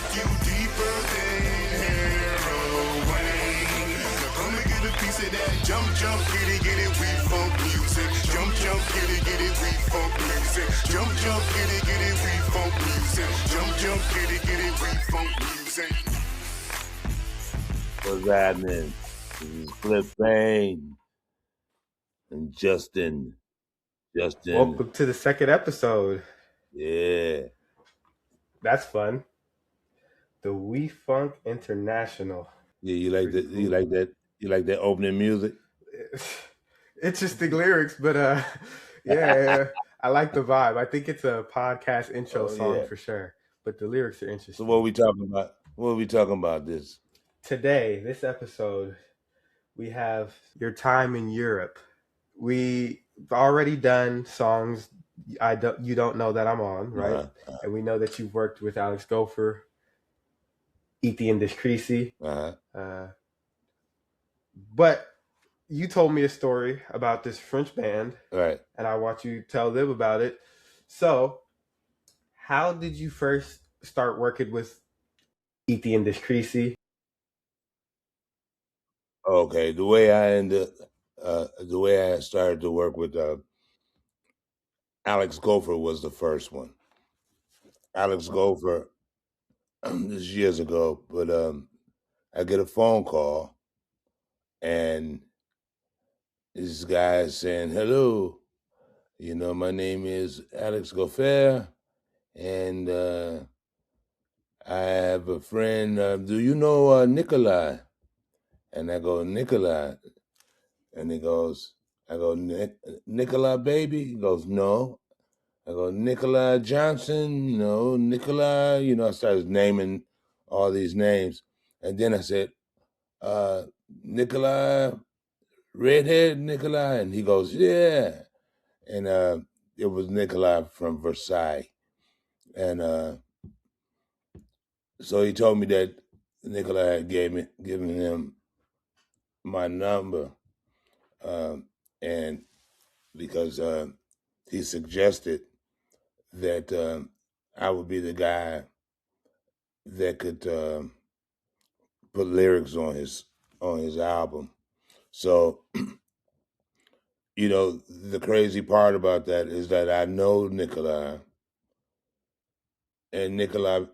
take you deeper than heroin. So come and get a piece of that jump, get it, we funk music. Jump, get it, we funk music. Jump, get it, we funk music. Jump, get it, we funk music. What's happening? This is Clip Payne and Justin. Welcome to the second episode. Yeah. That's fun. The Wefunk International. Yeah, you like that? You like that? You like that opening music? Interesting lyrics, but yeah, I like the vibe. I think it's a podcast intro song for sure. But the lyrics are interesting. So what are we talking about? What are we talking about this? Today, this episode, we have your time in Europe. We've already done songs you don't know that I'm on, right? And we know that you've worked with Alex Gopher, Étienne de Crécy. But you told me a story about this French band, right? And I want you to tell them about it. So, how did you first start working with Étienne de Crécy? Okay, the way I started to work with Alex Gopher was the first one. Alex Gopher, this is years ago, but I get a phone call, and this guy is saying, "Hello, my name is Alex Gopher, and I have a friend. Do you know Nikolai?" And I go, "Nikolai," and he goes, "I go, Nikolai, baby." He goes, "No." I go, "Nikolai Johnson, no, Nikolai." I started naming all these names, and then I said, "Nikolai, redhead Nikolai," and he goes, "Yeah," and it was Nikolai from Versailles, and so he told me that Nikolai had given him my number, and because he suggested that I would be the guy that could put lyrics on his album. So, the crazy part about that is that I know Nikolai, and Nikolai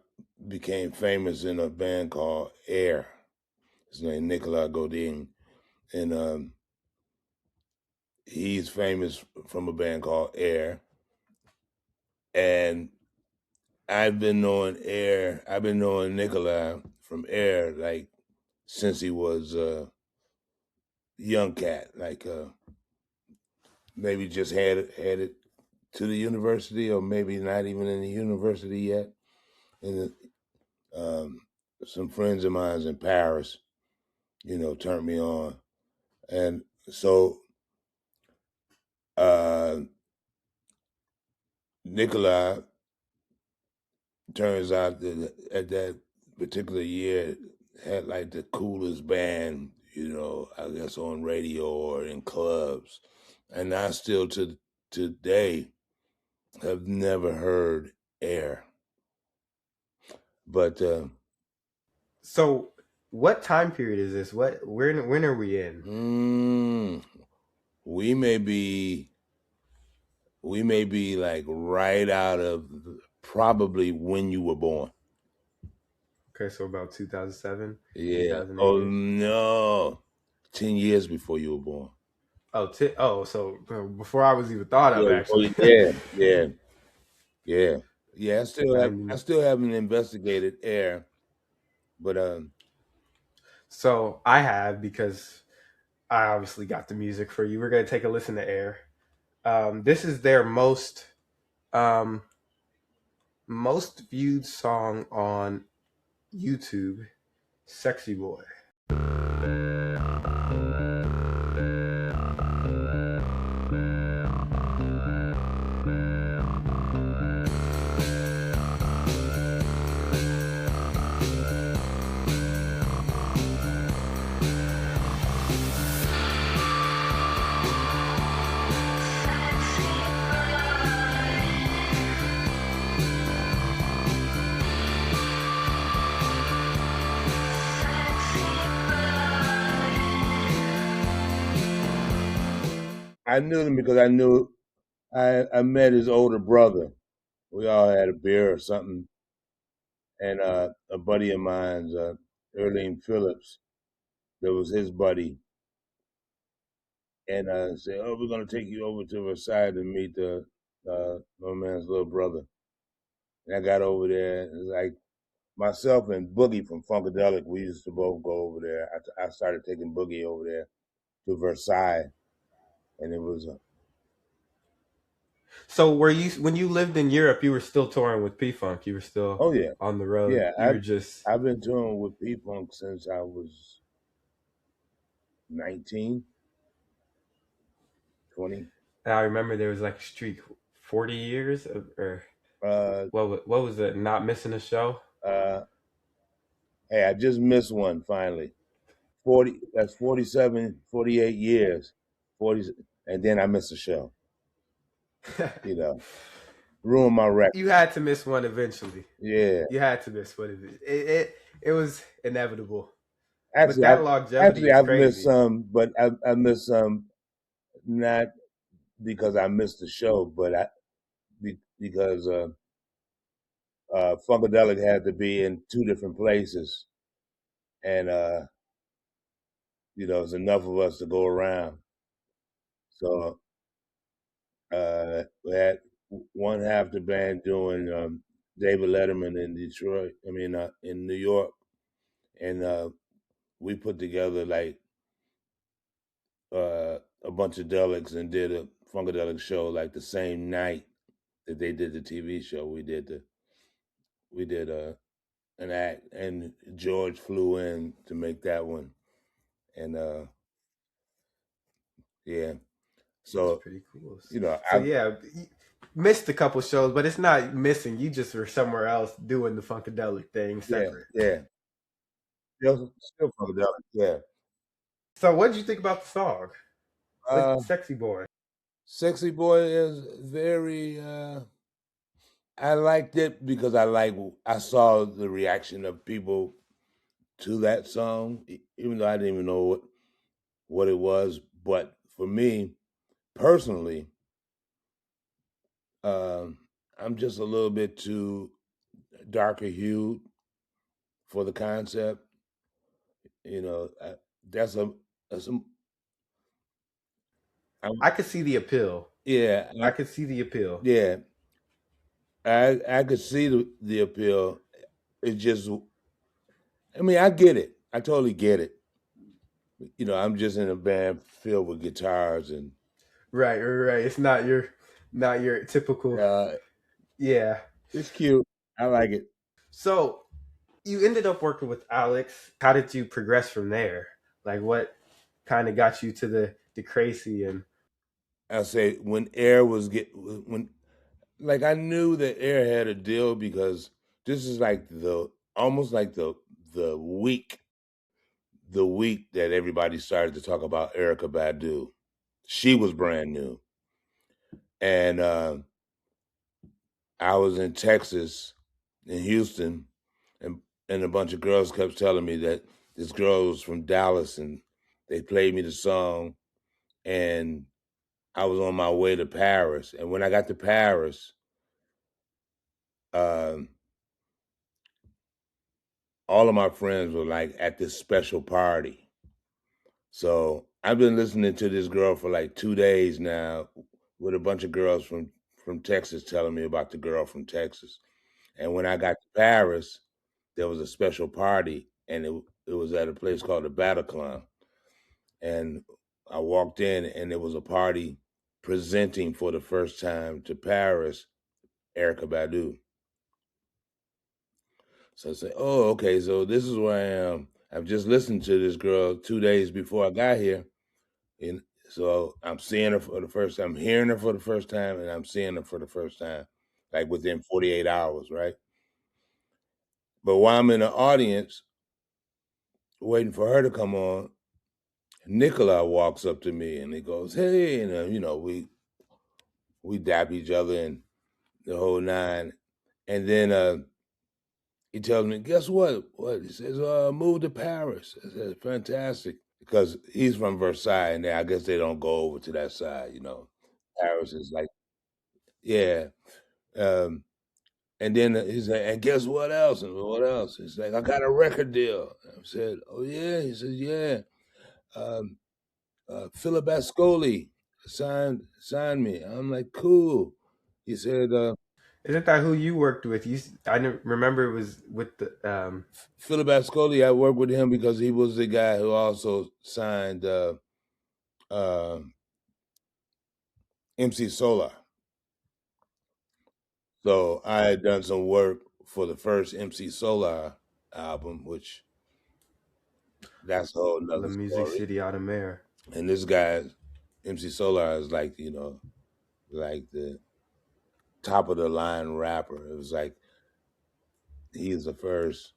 became famous in a band called Air. His name Nikolai Godin, and he's famous from a band called Air. And I've been knowing Nikolai from Air like since he was a young cat, like maybe just had it to the university, or maybe not even in the university yet. And some friends of mine in Paris, turned me on. And so Nikolai, turns out that at that particular year had like the coolest band, I guess on radio or in clubs. And I still to today have never heard Air. But so what time period is this? When are we in? We may be like right out of probably when you were born. Okay, so about 2007? Yeah. Oh, no. 10 years before you were born. So before I was even thought of, actually. Yeah. I still haven't investigated Air, but so I have, because I obviously got the music for you. We're gonna take a listen to Air. This is their most viewed song on YouTube, "Sexy Boy." I knew them because I met his older brother. We all had a beer or something, and a buddy of mine's, Erlene Phillips, that was his buddy, and said, "Oh, we're gonna take you over to Versailles to meet my man's little brother." And I got over there, and it was like myself and Boogie from Funkadelic. We used to both go over there. I started taking Boogie over there to Versailles, and it was So when you lived in Europe, you were still touring with P-Funk. You were still on the road. Yeah, you were just I've been touring with P-Funk since I was 19, 20. I remember there was like a streak 40 years or Uh, what was it? Not missing a show? Hey, I just missed one finally. 40, that's 47, 48 years. 40, and then I missed a show. You know, ruined my record. You had to miss one eventually. Yeah. You had to miss one. It was inevitable. Actually, but that longevity I've crazy. missed some, but I missed some not because I missed the show, but because Funkadelic had to be in 2 different places, and it's enough of us to go around. So we had one half the band doing David Letterman in Detroit. I mean, in New York, and we put together like a bunch of delics and did a Funkadelic show like the same night that they did the TV show. We did an act, and George flew in to make that one, and yeah. So that's pretty cool. I missed a couple shows, but it's not missing. You just were somewhere else doing the Funkadelic thing separate. Yeah. Still Funkadelic, yeah. So what did you think about the song? Sexy Boy. Sexy Boy is very I liked it because I saw the reaction of people to that song, even though I didn't even know what it was. But for me personally, I'm just a little bit too darker hued for the concept. That's a I could see the appeal. Yeah, I could see the appeal. Yeah, I could see the appeal. It's just, I mean, I get it. I totally get it. I'm just in a band filled with guitars and right. It's not your typical. Yeah, it's cute. I like it. So you ended up working with Alex. How did you progress from there? Like what kind of got you to the Crécy and I'll say when I knew that Air had a deal because this is like almost like the week that everybody started to talk about Erykah Badu. She was brand new. And I was in Texas, in Houston, and a bunch of girls kept telling me that this girl was from Dallas, and they played me the song, and I was on my way to Paris. And when I got to Paris, all of my friends were like at this special party. So I've been listening to this girl for like 2 days now, with a bunch of girls from Texas telling me about the girl from Texas. And when I got to Paris, there was a special party, and it was at a place called the Bataclan. And I walked in, and there was a party presenting for the first time to Paris, Erykah Badu. So I said, oh, okay, so this is where I am. I've just listened to this girl 2 days before I got here. And so I'm seeing her for the first time, I'm hearing her for the first time, and I'm seeing her for the first time, like within 48 hours, right? But while I'm in the audience, waiting for her to come on, Nicola walks up to me and he goes, hey, and we dap each other and the whole nine. And then he tells me, guess what? What? He says, move to Paris. I said, fantastic. because he's from Versailles, and I guess they don't go over to that side. Paris is like, yeah. Um, and then he said, and guess what else? And what else? He's like, I got a record deal. I said, oh yeah. He said, yeah. Um, Philip Ascoli signed me. I'm like, cool. He said, Isn't that who you worked with? I didn't remember it was with the. Philip Ascoli. I worked with him because he was the guy who also signed MC Solaar. So I had done some work for the first MC Solaar album, which that's a whole La nother Musique story. City Auto Mayor. And this guy, MC Solaar, is like, like the top of the line rapper. It was like he's the first.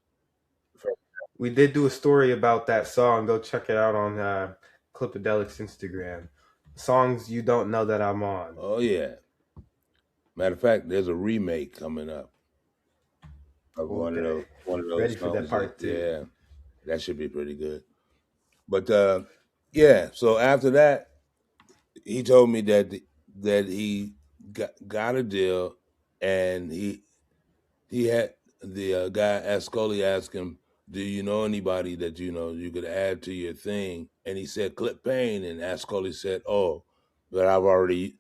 We did do a story about that song. Go check it out on Clipadelic's Instagram. Songs you don't know that I'm on. Oh yeah. Matter of fact, there's a remake coming up of one of those Ready songs. for that part 2. Yeah, that should be pretty good. But yeah, so after that, he told me that he got a deal, and he had the guy Ascoli asked him, "Do you know anybody that you could add to your thing?" And he said Clip Payne, and Ascoli said, "Oh, but I've already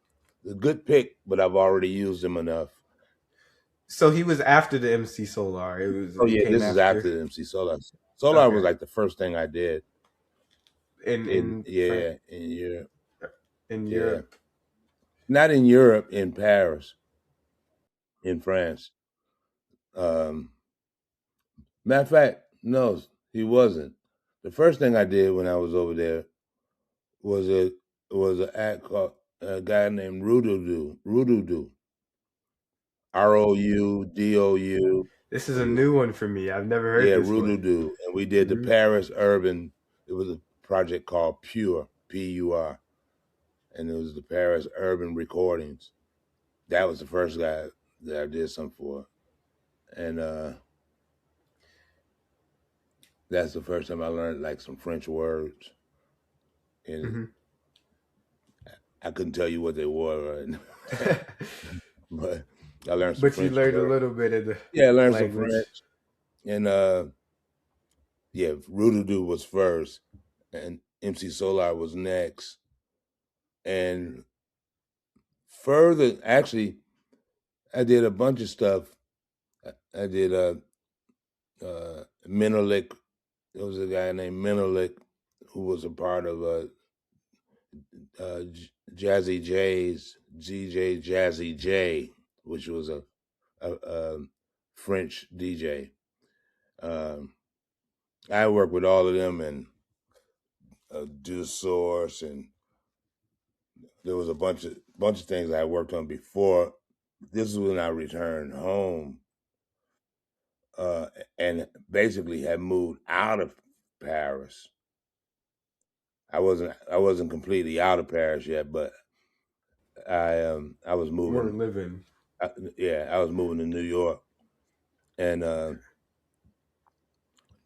a good pick, but I've already used him enough." So he was after the MC Solaar. It came This is after the MC Solaar. Solaar was like the first thing I did in Europe. In Europe. Not in Europe, in Paris, in France. Matter of fact, no, he wasn't. The first thing I did when I was over there was an act called a guy named Roudou, Roudou. This is a new one for me. I've never heard this one. Roudou, and we did the Paris Urban. It was a project called Pure, Pur, and it was the Paris Urban Recordings. That was the first guy that I did something for, and that's the first time I learned like some French words, and I couldn't tell you what they were, right? But I learned some But French you learned words. A little bit of the I learned language. some French, and Roudou was first, and MC Solaar was next, and further, actually, I did a bunch of stuff. I did Menelik. There was a guy named Menelik who was a part of Jazzy J's, DJ Jazzy J, which was a French DJ. I worked with all of them, and Do Source, and there was a bunch of things I worked on before. This is when I returned home, and basically had moved out of Paris. I wasn't completely out of Paris yet, but I was moving. We're living. I was moving to New York, and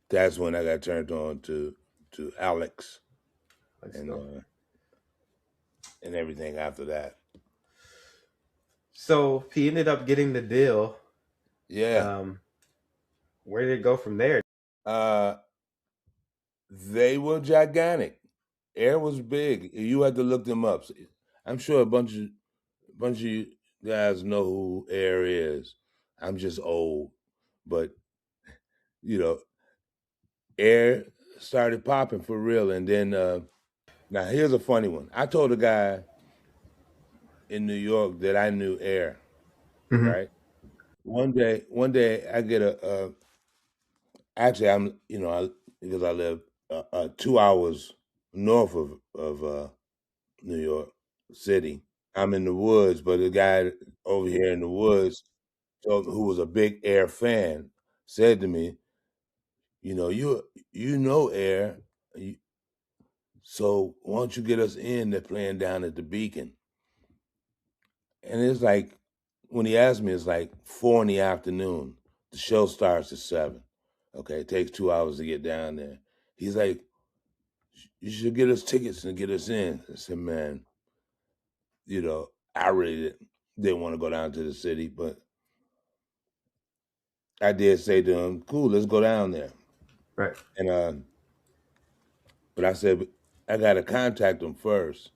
that's when I got turned on to Alex, and everything after that. So he ended up getting the deal. Yeah. Where did it go from there? They were gigantic. Air was big. You had to look them up. I'm sure a bunch of you guys know who Air is. I'm just old, but Air started popping for real. And then now here's a funny one. I told a guy in New York that I knew Air, right? One day I get actually I'm because I live 2 hours north of New York City. I'm in the woods, but a guy over here in the woods, who was a big Air fan, said to me, you know Air, so why don't you get us in? They're playing down at the Beacon. And it's like, when he asked me, it's like 4 in the afternoon. The show starts at 7. Okay, it takes 2 hours to get down there. He's like, you should get us tickets and get us in. I said, man, I really didn't want to go down to the city, but I did say to him, cool, let's go down there. Right. And but I said, I got to contact him first.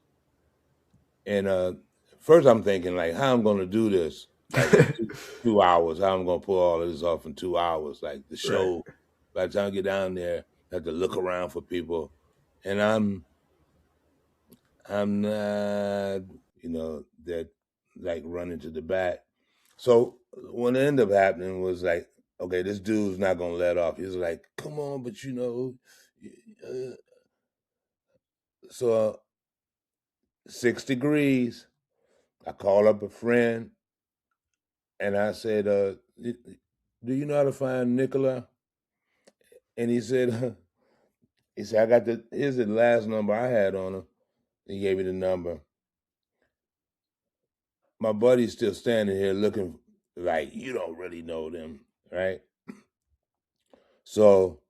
And first I'm thinking, like, how I'm going to do this, like, in 2 hours, how I'm going to pull all of this off in 2 hours. Like, the show, by the time I get down there, I have to look around for people. And I'm not, that, like, running to the back. So what ended up happening was, like, okay, this dude's not going to let off. He was like, come on, but so 6 degrees. I called up a friend and I said, do you know how to find Nicola? And he said, here's the last number I had on him. He gave me the number. My buddy's still standing here looking like, you don't really know them, right? So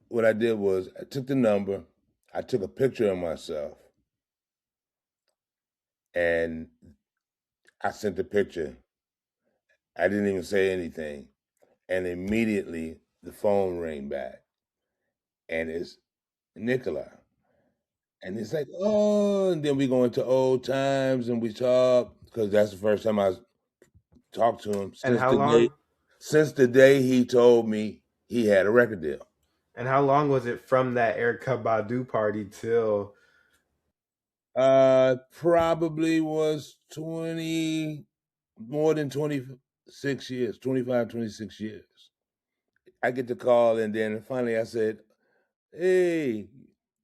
what I did was I took the number, I took a picture of myself, and I sent the picture. I didn't even say anything. And immediately the phone rang back. And it's Nicola. And it's like, oh, and then we go into old times and we talk, because that's the first time I talked to him And how long? Since the day he told me he had a record deal. And how long was it from that Erykah Badu party till? Probably was more than 26 years, 25, 26 years. I get the call, and then finally I said, hey,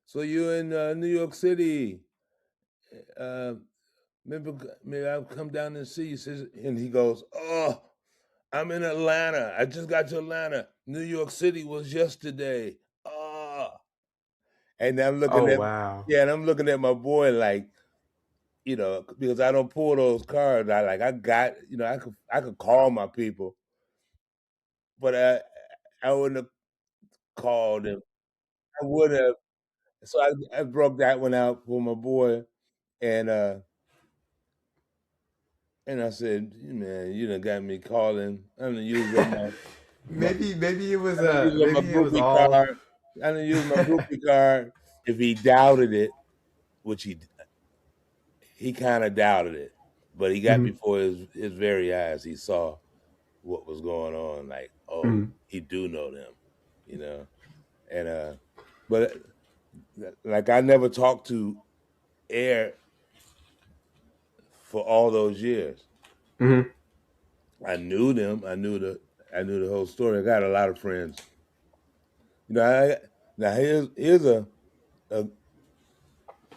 so you're in New York City. Maybe I'll come down and see you. And he goes, oh, I'm in Atlanta. I just got to Atlanta. New York City was yesterday. Oh. And I'm looking wow. Yeah, and I'm looking at my boy like, because I don't pull those cards. I got, I could call my people, but I wouldn't have called him. I would have. So I broke that one out for my boy, and I said, man, you done got me calling. I done used up maybe it was my maybe it was groupie all. card. I done used my groupie card. If he doubted it, which he kind of doubted it, but he got before his very eyes. He saw what was going on. Like, oh, he do know them, and but like I never talked to Air for all those years. I knew them. I knew the whole story. I got a lot of friends. Now here's a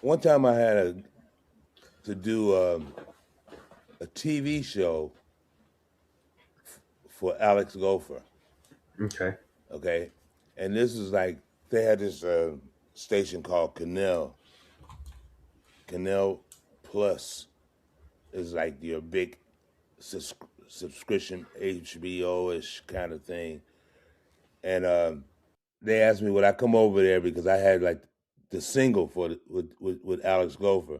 one time I had to do a TV show for Alex Gopher. Okay. Okay, and this is like they had this station called Canal Plus is like your big subscription HBO-ish kind of thing. And they asked me would I come over there because I had like the single for with Alex Gopher.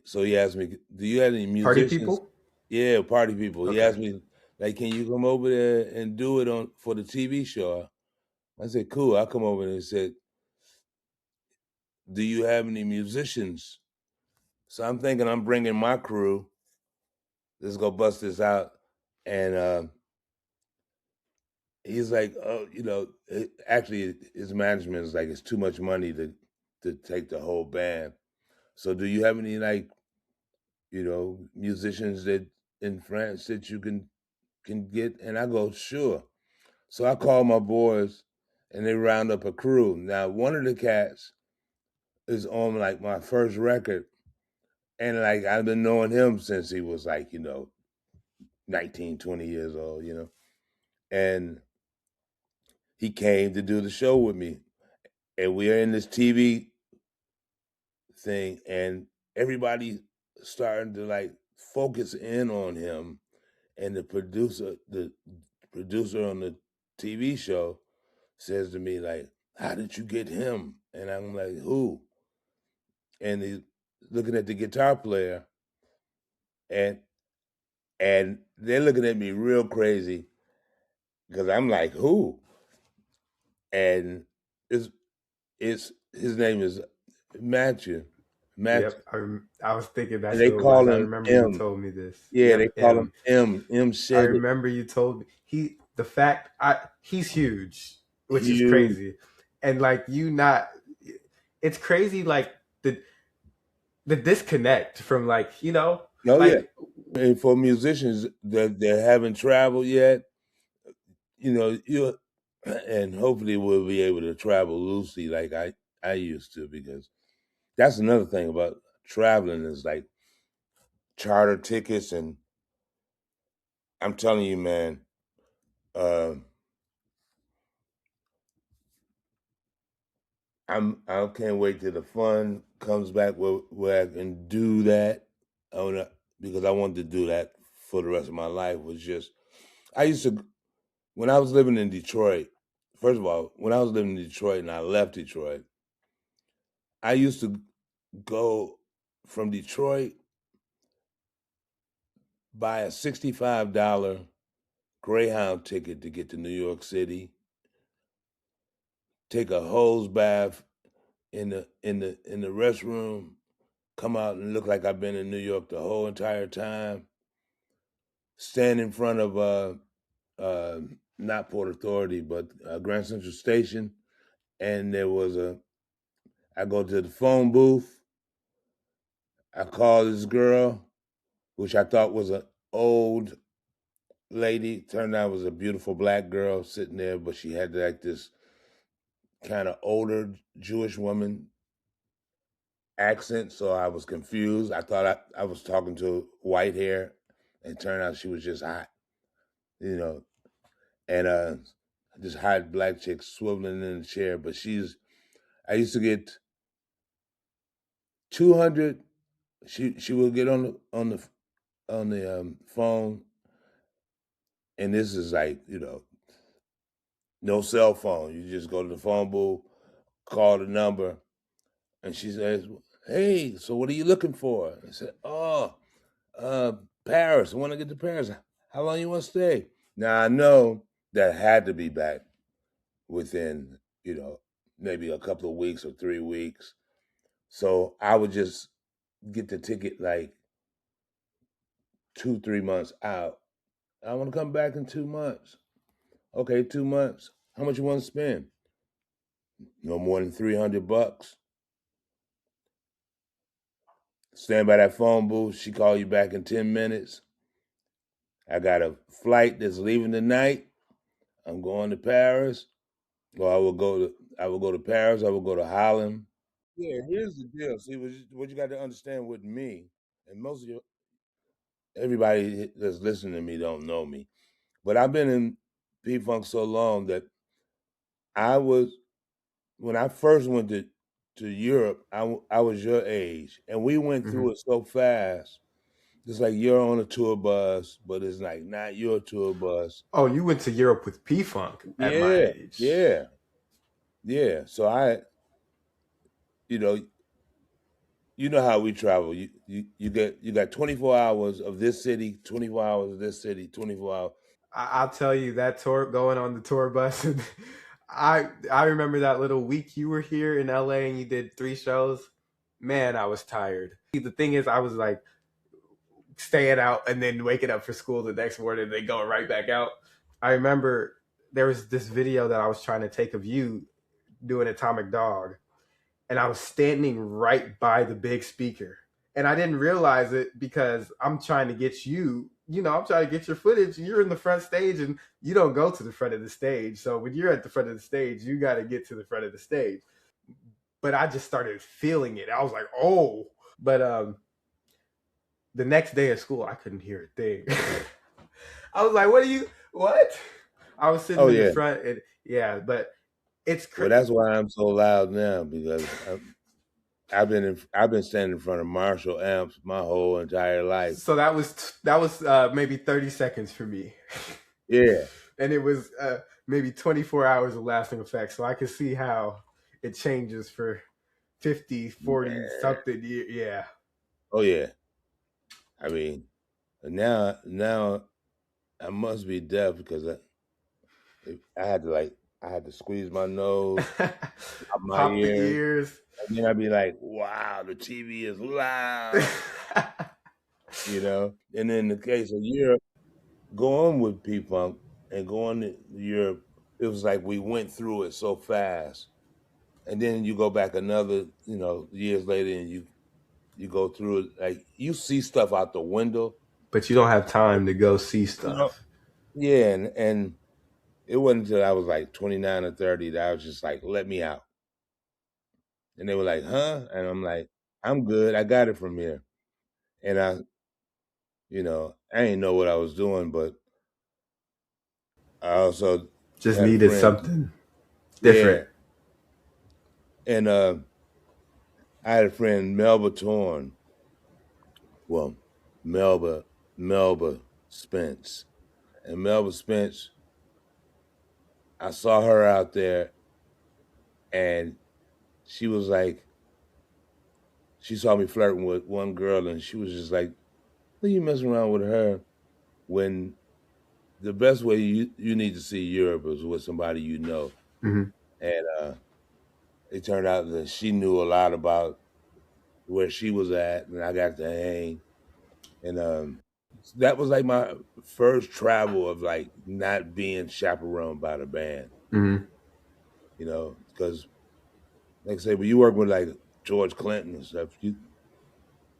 So he asked me, "Do you have any musicians?" Party people? Yeah, party people. Okay. He asked me, like, "Can you come over there and do it for the TV show?" I said, "Cool." I'll come over there. And said, "Do you have any musicians?" So I'm thinking I'm bringing my crew. Let's go bust this out. And he's like, "Oh, actually, his management is like, it's too much money to take the whole band. So do you have any like, musicians that in France that you can get?" And I go, "Sure." So I call my boys, and they round up a crew. Now one of the cats is on like my first record, and like I've been knowing him since he was like 19, 20 years old, and he came to do the show with me, and we are in this TV thing, and everybody starting to like focus in on him, and the producer on the TV show says to me like, "How did you get him?" And I'm like, "Who?" And he's looking at the guitar player, and they're looking at me real crazy because I'm like, "Who?" And it's his name is Matthieu. Yep, I was thinking And that's they who it was. call I him remember you M. told me this. Yeah, they Yep, call him M. M I Chedid. remember you told me he's huge, which is Huge. crazy, and like it's crazy like the disconnect from like Oh yeah. like And for musicians that haven't traveled yet, you and hopefully we'll be able to travel loosely like I used to, because that's another thing about traveling is like charter tickets. And I'm telling you, man, uh, I can't wait till the fun comes back where I can do that. Because I wanted to do that for the rest of my life. Was just I used to, when I was living in Detroit. First of all, when I was living in Detroit and I left Detroit, I used to go from Detroit, buy a $65 Greyhound ticket to get to New York City, take a hose bath in the restroom, come out and look like I've been in New York the whole entire time, stand in front of uh not Port Authority but Grand Central Station, and I go to the phone booth, I call this girl, which I thought was an old lady, turned out it was a beautiful black girl sitting there, but she had like this kind of older Jewish woman accent, so I was confused. I thought I was talking to white hair, and it turned out she was just hot, you know, and this hot black chick swiveling in the chair. But I used to get 200. She would get on the phone, and this is like no cell phone. You just go to the phone booth, call the number, and she says, "Hey, so what are you looking for?" I said, "Oh, Paris. I want to get to Paris. How long you want to stay?" Now I know that had to be back within, maybe a couple of weeks or 3 weeks. So I would just get the ticket like 2, 3 months out. I want to come back in 2 months. Okay, 2 months. How much you want to spend? No more than $300. Stand by that phone booth. She call you back in 10 minutes. I got a flight that's leaving tonight. I'm going to Paris. Or I will go to Paris. I will go to Holland. Yeah, here's the deal. See, what you got to understand with me, and everybody that's listening to me don't know me, but I've been in P-Funk so long that I was, when I first went to Europe, I was your age, and we went through it so fast. It's like you're on a tour bus, but it's like not your tour bus. Oh, you went to Europe with P-Funk at my Yeah, age. yeah, yeah. So you know, you know how we travel. You got 24 hours of this city, 24 hours of this city, 24 hours. I'll tell you that tour going on the tour bus. And I remember that little week you were here in LA and you did 3 shows. Man, I was tired. The thing is, I was like staying out and then waking up for school the next morning and then going right back out. I remember there was this video that I was trying to take of you doing Atomic Dog, and I was standing right by the big speaker. And I didn't realize it because I'm trying to get I'm trying to get your footage. You're in the front stage and you don't go to the front of the stage. So when you're at the front of the stage, you got to get to the front of the stage. But I just started feeling it. I was like, oh. But the next day at school, I couldn't hear a thing. I was like, what? I was sitting Oh in the yeah. front and yeah, but it's Well, crazy. that's why I'm so loud now, because I've been standing in front of Marshall amps my whole entire life. So that was maybe 30 seconds for me. Yeah, and it was maybe 24 hours of lasting effect. So I can see how it changes for 50, 40 something year. Yeah. Oh yeah. I mean, now I must be deaf because I had to squeeze my nose, pop my Pop the ears, ears. and then I'd be like, "Wow, the TV is loud," you know. And then in the case of Europe, going with P-Funk and going to Europe, it was like we went through it so fast, and then you go back another, years later, and you go through it like you see stuff out the window, But you don't have time to go see you know. stuff. Yeah, and it wasn't until I was like 29 or 30 that I was just like, "Let me out." And they were like, "Huh?" And I'm like, "I'm good. I got it from here." And I didn't know what I was doing, but I also Just had a needed friend. something Yeah. different. And I had a friend, Melba Torn. Well, Melba Spence. And Melba Spence, I saw her out there and she was like, she saw me flirting with one girl and she was just like, "What are you messing around with her?" When the best way you need to see Europe is with somebody you know. Mm-hmm. And it turned out that she knew a lot about where she was at, and I got to hang. And that was like my first travel of like not being chaperoned by the band, Mm-hmm. because like I say, when you work with like George Clinton and stuff, you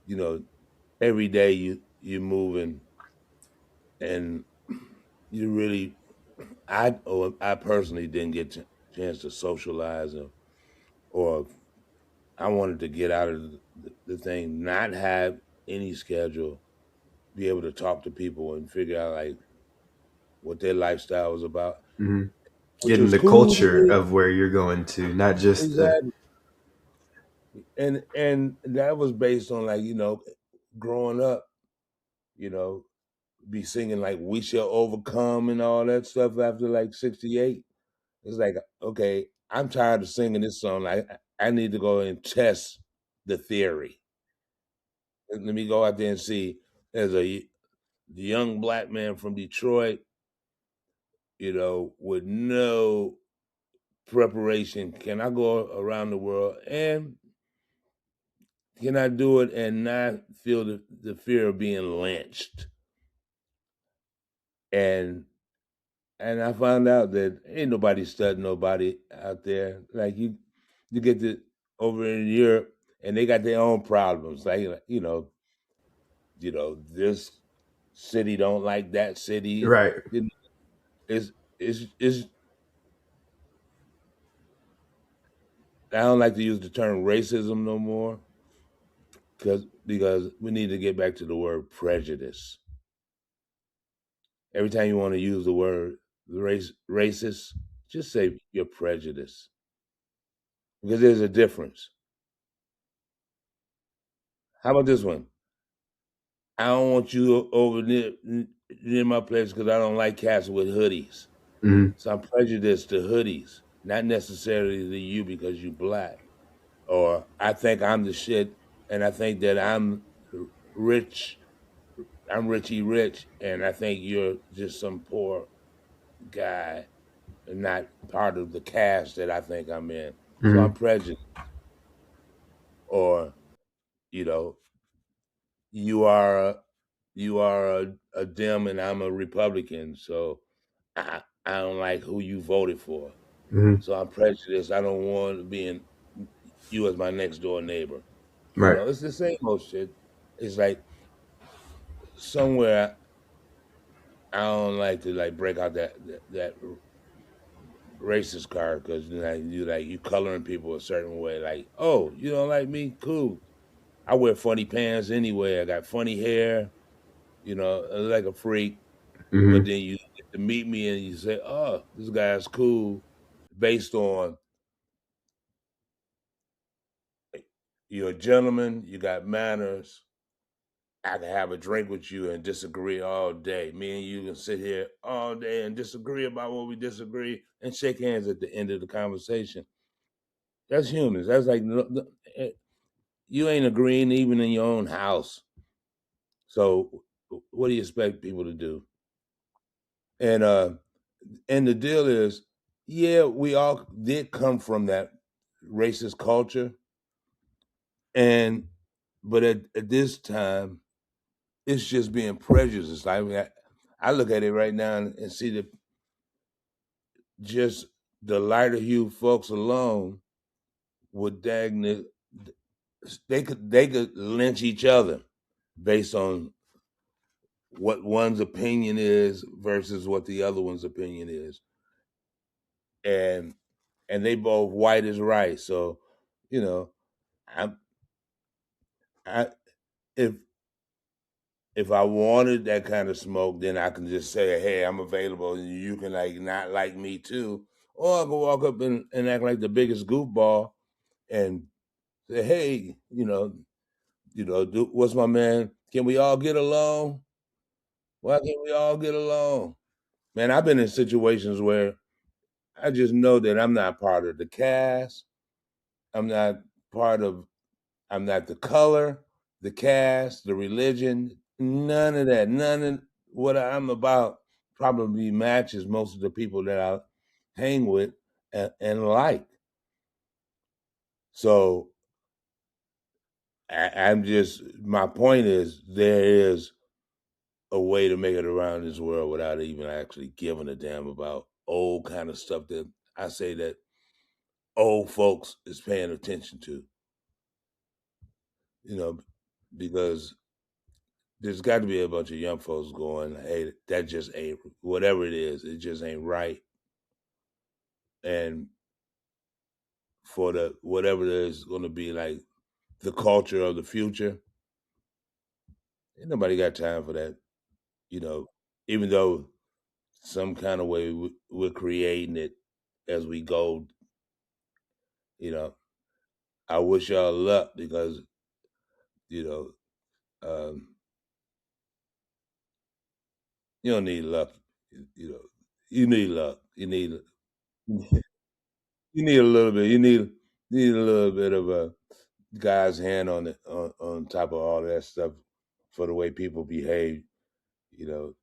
know every day you moving, and you really I personally didn't get a chance to socialize or I wanted to get out of the thing, not have any schedule, be able to talk to people and figure out like what their lifestyle was about, Mm-hmm. which Getting was the cool. culture of where you're going to, not just the. Exactly. And that was based on like, growing up, you know, be singing like "We Shall Overcome" and all that stuff after like 68. It's like, okay, I'm tired of singing this song. I need to go and test the theory. Let me go out there and see as a young black man from Detroit, with no preparation, can I go around the world and can I do it and not feel the fear of being lynched? And I found out that ain't nobody studying nobody out there. Like you get to over in Europe and they got their own problems. Like this city don't like that city. Right. You know, it's I don't like to use the term racism no more because we need to get back to the word prejudice. Every time you want to use the word racist, just say you're prejudiced because there's a difference. How about this one? I don't want you over near my place because I don't like cats with hoodies. Mm-hmm. So I'm prejudiced to hoodies, not necessarily to you because you black. Or I think I'm the shit, and I think that I'm rich. I'm Richie Rich, and I think you're just some poor guy and not part of the cast that I think I'm in. So Mm-hmm. I'm prejudiced. Or, you know, you are a Dem and I'm a Republican, so I don't like who you voted for. Mm-hmm. So I'm prejudiced. I don't want to be in you as my next door neighbor. Right. It's the same old shit. It's like somewhere I don't like to like break out that racist card because you coloring people a certain way. Like, oh, you don't like me? Cool. I wear funny pants anyway. I got funny hair. I look like a freak. But Mm-hmm. then you get to meet me and you say, "Oh, this guy's cool," based on you're a gentleman, you got manners, I can have a drink with you and disagree all day. Me and you can sit here all day and disagree about what we disagree and shake hands at the end of the conversation. That's humans. That's like you ain't agreeing even in your own house. So what do you expect people to do? And the deal is, yeah, we all did come from that racist culture, and but at this time, it's just being prejudiced. I mean, I look at it right now and see that just the lighter hue folks alone would they could lynch each other based on what one's opinion is versus what the other one's opinion is, and they both white as rice. So, you know, I I if I wanted that kind of smoke, then I can just say, hey, I'm available, and you can like not like me too, or I can walk up and act like the biggest goofball and say, hey, what's my man? Can we all get along? Why can't we all get along? Man, I've been in situations where I just know that I'm not part of the cast. I'm not part of I'm not the color, the caste, the religion, none of that. None of what I'm about probably matches most of the people that I hang with and like. So my point is, there is a way to make it around this world without even actually giving a damn about old kind of stuff that I say that old folks is paying attention to, because there's got to be a bunch of young folks going, hey, that just ain't, whatever it is, it just ain't right. And for the whatever it is going to be like the culture of the future, ain't nobody got time for that. Even though some kind of way we're creating it as we go. you know I wish y'all luck, because you know um you don't need luck. you know you need luck. You need a little bit. You need a little bit of a guy's hand on it, on top of all that stuff, for the way people behave,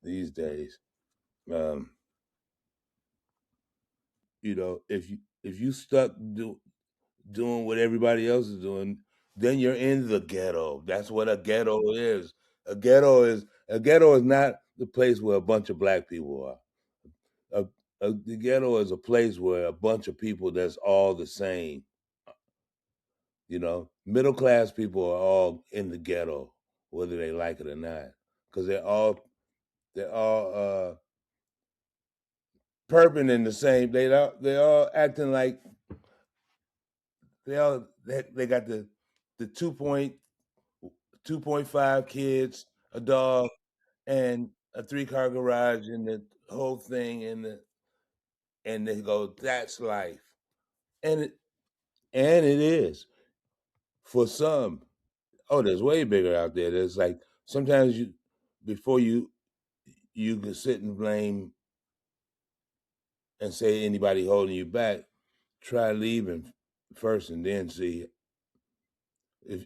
these days. Um, if you stuck doing what everybody else is doing, then you're in the ghetto. That's what a ghetto is. A ghetto is not the place where a bunch of black people are. A, the ghetto is a place where a bunch of people that's all the same. Middle class people are all in the ghetto, whether they like it or not, because they're all perping in the same. They all acting like they got the 2.5 kids, a dog, and a 3-car garage, and the whole thing, and they go, that's life, and it is for some. Oh, there's way bigger out there. There's like, sometimes before you can sit and blame and say anybody holding you back, try leaving first and then see if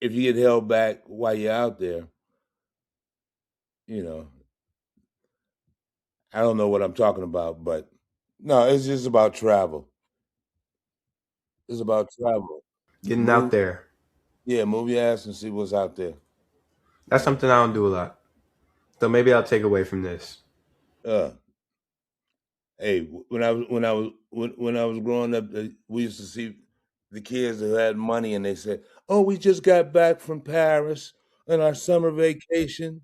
you get held back while you're out there. You know, I don't know what I'm talking about, but no, it's just about travel. It's about travel. Getting out Move, there. yeah, move your ass and see what's out there. That's something I don't do a lot. So maybe I'll take away from this. Uh, hey, when I was growing up, we used to see the kids who had money, and they said, "Oh, we just got back from Paris on our summer vacation."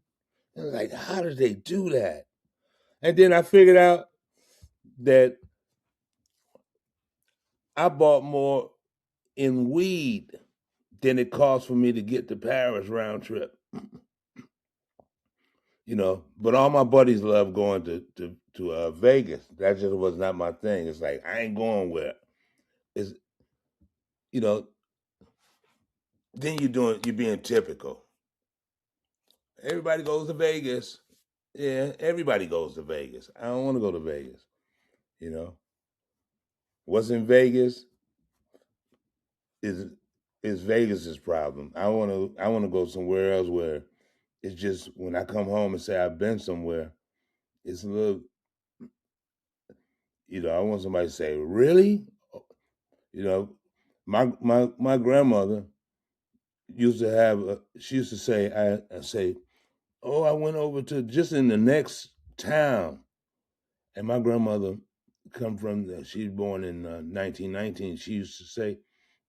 And I was like, how did they do that? And then I figured out that I bought more in weed than it cost for me to get to Paris round trip. But all my buddies love going to Vegas. That just was not my thing. It's like, I ain't going where is you know. Then you're being typical. everybody goes to Vegas. Yeah, everybody goes to Vegas. I don't want to go to Vegas. You know, what's in Vegas is Vegas's problem. I want to go somewhere else where it's just when I come home and say I've been somewhere, it's a little. I want somebody to say, "Really?" You know, my grandmother used to have. She used to say, I say, "Oh, I went over to just in the next town," and my grandmother come from. She's born in 1919. She used to say,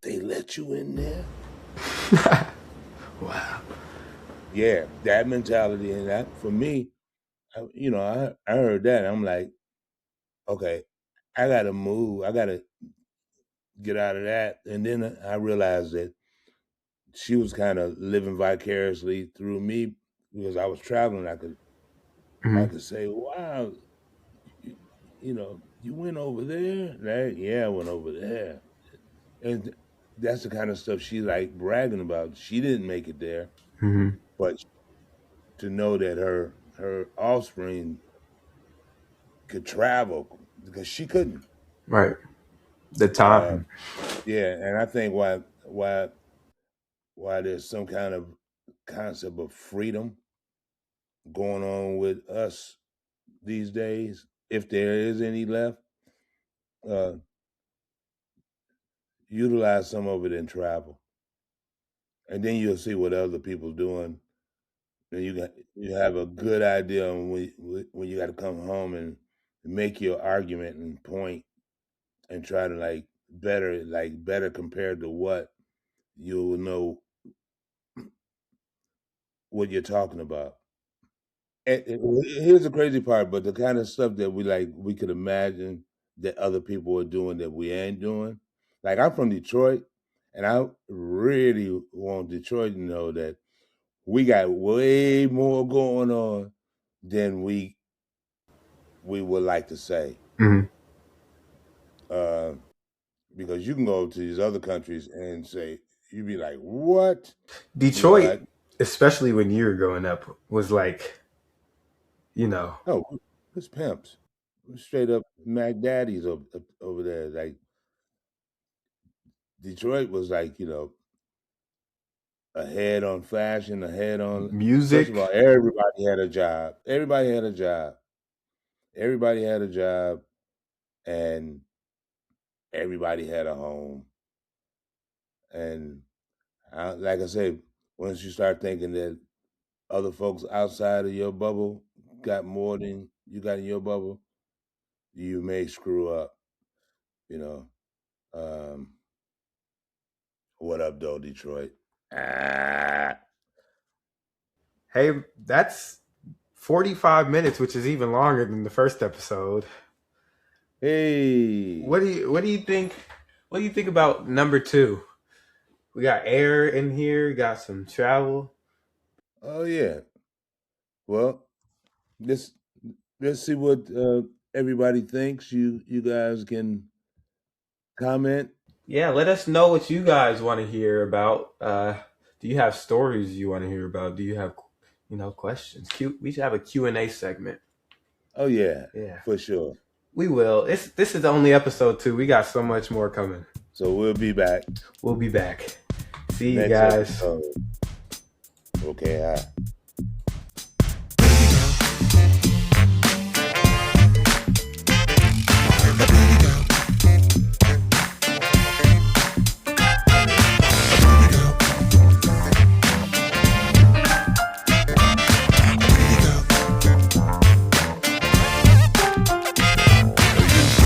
"They let you in there." Wow. Yeah, that mentality, and that for me, I heard that. I'm like, okay, I gotta move. I gotta get out of that. And then I realized that she was kind of living vicariously through me because I was traveling. I could say, "Wow, you, you went over there." Like, yeah, I went over there, and that's the kind of stuff she like bragging about. She didn't make it there, but to know that her offspring could travel because she couldn't. Right. The Uh, time. yeah, and I think why there's some kind of concept of freedom going on with us these days, if there is any left, uh, utilize some of it in travel, and then you'll see what other people doing, and you have a good idea on when you got to come home and make your argument and point and try to better compared to what you'll know what you're talking about. Here's the crazy part, but the kind of stuff that we could imagine that other people are doing that we ain't doing. Like I'm from Detroit, and I really want Detroit to know that we got way more going on than we would like to say. Uh, because you can go to these other countries and say you'd be like, what? Detroit, especially when you were growing up, was like, Oh, it's pimps, straight up Mac Daddies over there. Like Detroit was like, ahead on fashion, ahead on. First of all, music. everybody had a job. Everybody had a job. Everybody had a job, and everybody had a home. And like I said, once you start thinking that other folks outside of your bubble got more than you got in your bubble, you may screw up. You know. What up, though, Detroit? Ah. Hey, that's 45 minutes, which is even longer than the first episode. Hey. What do you think? What do you think about number 2? We got air in here, got some travel. Oh yeah. Well, let's see what everybody thinks. You guys can comment. Yeah, let us know what you guys want to hear about. Do you have stories you want to hear about? Do you have questions? We should have a Q&A segment. Oh yeah, Yeah, for sure. we will. This is only episode 2. We got so much more coming. So we'll be back. We'll be back. See you Next guys. episode. Okay,